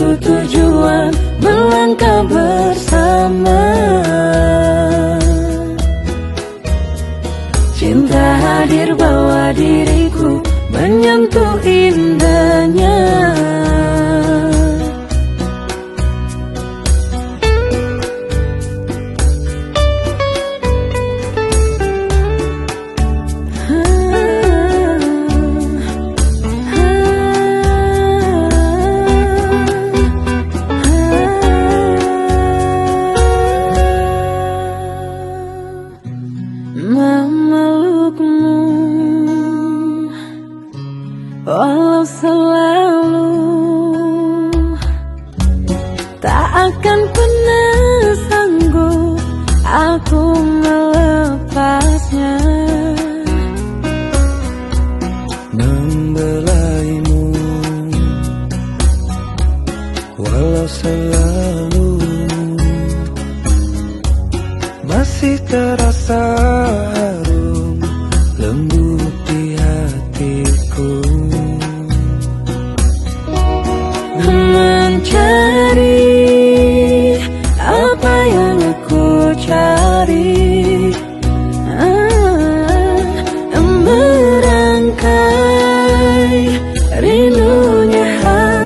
satu tujuan, melangkah bersama. Cinta hadir bawa diriku menyentuh indahnya. Memelukmu walau selalu tak akan pernah sanggup aku melepasnya. Membelaimu walau selalu masih terasa harum lembut di hatiku. Mencari apa yang aku cari,